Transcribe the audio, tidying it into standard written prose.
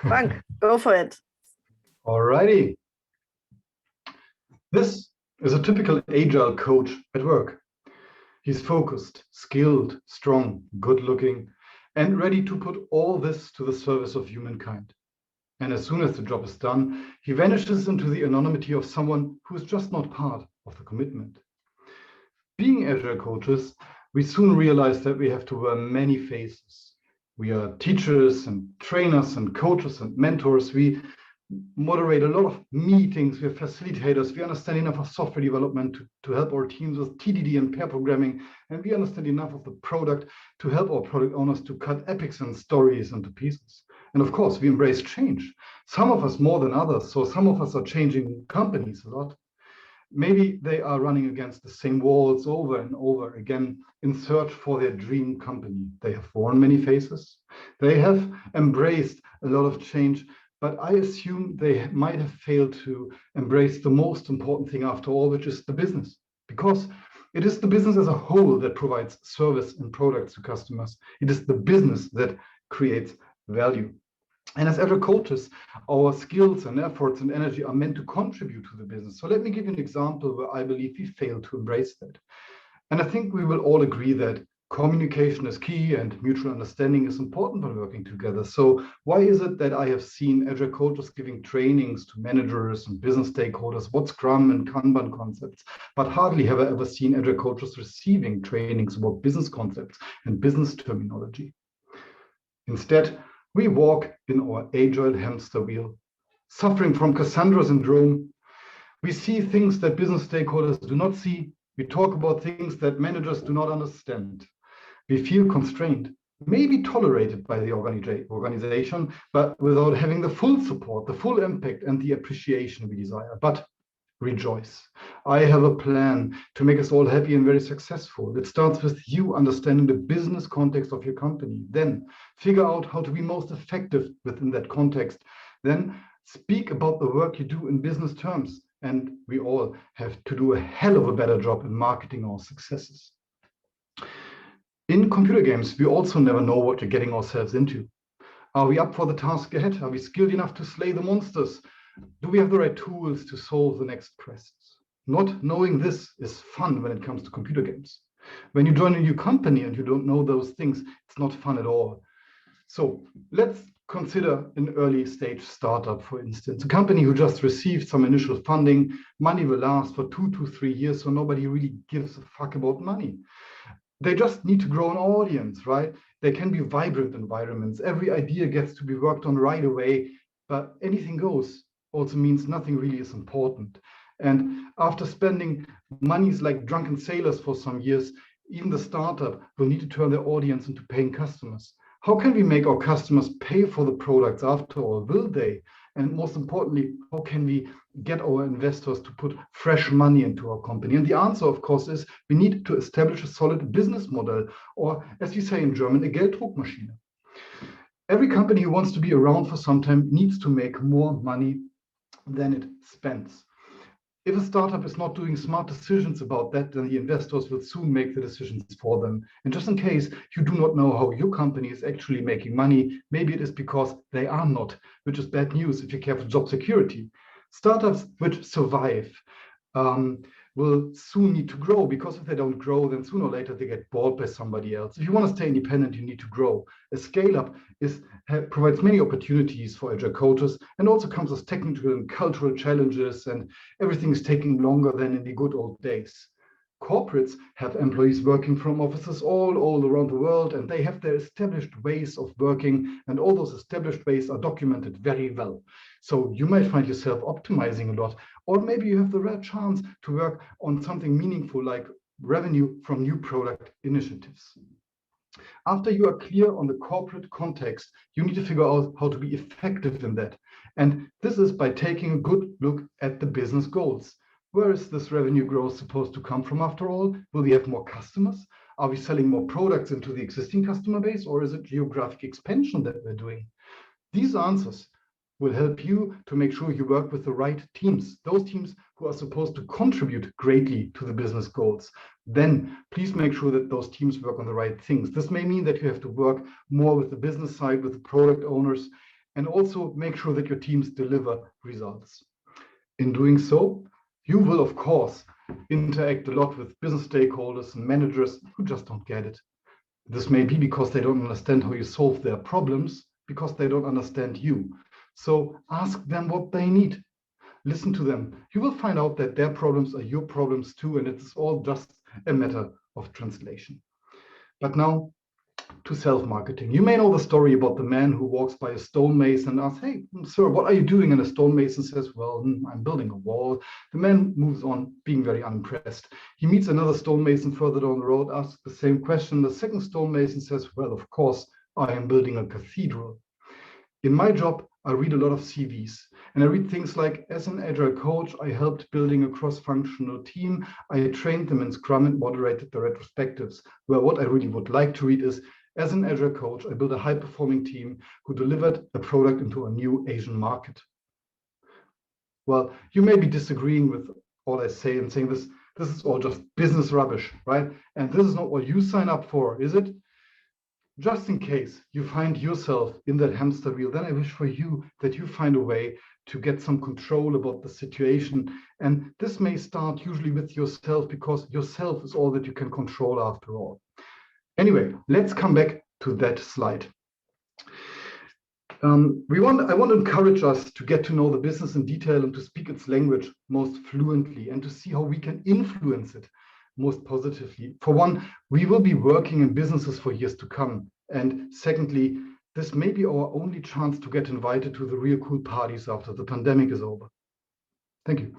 Frank, go for it. Alrighty. This is a typical Agile coach at work. He's focused, skilled, strong, good-looking, and ready to put all this to the service of humankind. And as soon as the job is done, he vanishes into the anonymity of someone who is just not part of the commitment. Being Agile coaches, we soon realize that we have to wear many faces. We are teachers and trainers and coaches and mentors. We moderate a lot of meetings. We're facilitators. We understand enough of software development to help our teams with TDD and pair programming. And we understand enough of the product to help our product owners to cut epics and stories into pieces. And of course, we embrace change. Some of us more than others. So some of us are changing companies a lot. Maybe they are running against the same walls over and over again in search for their dream company. They have worn many faces. They have embraced a lot of change, but I assume they might have failed to embrace the most important thing after all, which is the business. Because it is the business as a whole that provides service and products to customers. It is the business that creates value. And as Agile coaches, our skills and efforts and energy are meant to contribute to the business. So let me give you an example where I believe we failed to embrace that. And I think we will all agree that communication is key and mutual understanding is important when working together. So why is it that I have seen Agile coaches giving trainings to managers and business stakeholders what Scrum and Kanban concepts, but hardly have I ever seen Agile coaches receiving trainings about business concepts and business terminology? Instead, we walk in our Agile hamster wheel, suffering from Cassandra syndrome. We see things that business stakeholders do not see. We talk about things that managers do not understand. We feel constrained, maybe tolerated by the organization, but without having the full support, the full impact, and the appreciation we desire. But rejoice. I have a plan to make us all happy and very successful. It starts with you understanding the business context of your company. Then figure out how to be most effective within that context. Then speak about the work you do in business terms. And we all have to do a hell of a better job in marketing our successes. In computer games, we also never know what we're getting ourselves into. Are we up for the task ahead? Are we skilled enough to slay the monsters? Do we have the right tools to solve the next quests? Not knowing this is fun when it comes to computer games. When you join a new company and you don't know those things, it's not fun at all. So let's consider an early stage startup, for instance, a company who just received some initial funding. Money will last for 2 to 3 years, so nobody really gives a fuck about money. They just need to grow an audience, right? They can be vibrant environments. Every idea gets to be worked on right away, but anything goes also means nothing really is important. And after spending monies like drunken sailors for some years, even the startup will need to turn their audience into paying customers. How can we make our customers pay for the products after all? Will they? And most importantly, how can we get our investors to put fresh money into our company? And the answer, of course, is we need to establish a solid business model, or as we say in German, a Gelddruckmaschine. Every company who wants to be around for some time needs to make more money than it spends. If a startup is not doing smart decisions about that, then the investors will soon make the decisions for them. And just in case you do not know how your company is actually making money, maybe it is because they are not, which is bad news if you care for job security. Startups which survive will soon need to grow, because if they don't grow, then sooner or later they get bought by somebody else. If you want to stay independent, you need to grow. A scale-up provides many opportunities for Agile coaches, and also comes with technical and cultural challenges, and everything is taking longer than in the good old days. Corporates have employees working from offices all around the world, and they have their established ways of working, and all those established ways are documented very well. So you might find yourself optimizing a lot, or maybe you have the rare chance to work on something meaningful like revenue from new product initiatives. After you are clear on the corporate context, you need to figure out how to be effective in that. And this is by taking a good look at the business goals. Where is this revenue growth supposed to come from after all? Will we have more customers? Are we selling more products into the existing customer base, or is it geographic expansion that we're doing? These answers will help you to make sure you work with the right teams, those teams who are supposed to contribute greatly to the business goals. Then please make sure that those teams work on the right things. This may mean that you have to work more with the business side, with the product owners, and also make sure that your teams deliver results. In doing so, you will, of course, interact a lot with business stakeholders and managers who just don't get it. This may be because they don't understand how you solve their problems, because they don't understand you. So ask them what they need. Listen to them. You will find out that their problems are your problems too, and it's all just a matter of translation. But now, to self-marketing. You may know the story about the man who walks by a stonemason and asks, "Hey, sir, what are you doing?" And the stonemason says, "Well, I'm building a wall." The man moves on, being very unimpressed. He meets another stonemason further down the road, asks the same question. The second stonemason says, "Well, of course, I am building a cathedral." In my job, I read a lot of CVs, and I read things like, as an Agile coach, I helped building a cross-functional team. I trained them in Scrum and moderated the retrospectives. Well, what I really would like to read is, as an Agile coach, I built a high-performing team who delivered a product into a new Asian market. Well, you may be disagreeing with all I say and saying this is all just business rubbish, right? And this is not what you sign up for, is it? Just in case you find yourself in that hamster wheel, then I wish for you that you find a way to get some control about the situation. And this may start usually with yourself, because yourself is all that you can control after all. Anyway, let's come back to that slide. I want to encourage us to get to know the business in detail and to speak its language most fluently, and to see how we can influence it most positively. For one, we will be working in businesses for years to come. And secondly, this may be our only chance to get invited to the real cool parties after the pandemic is over. Thank you.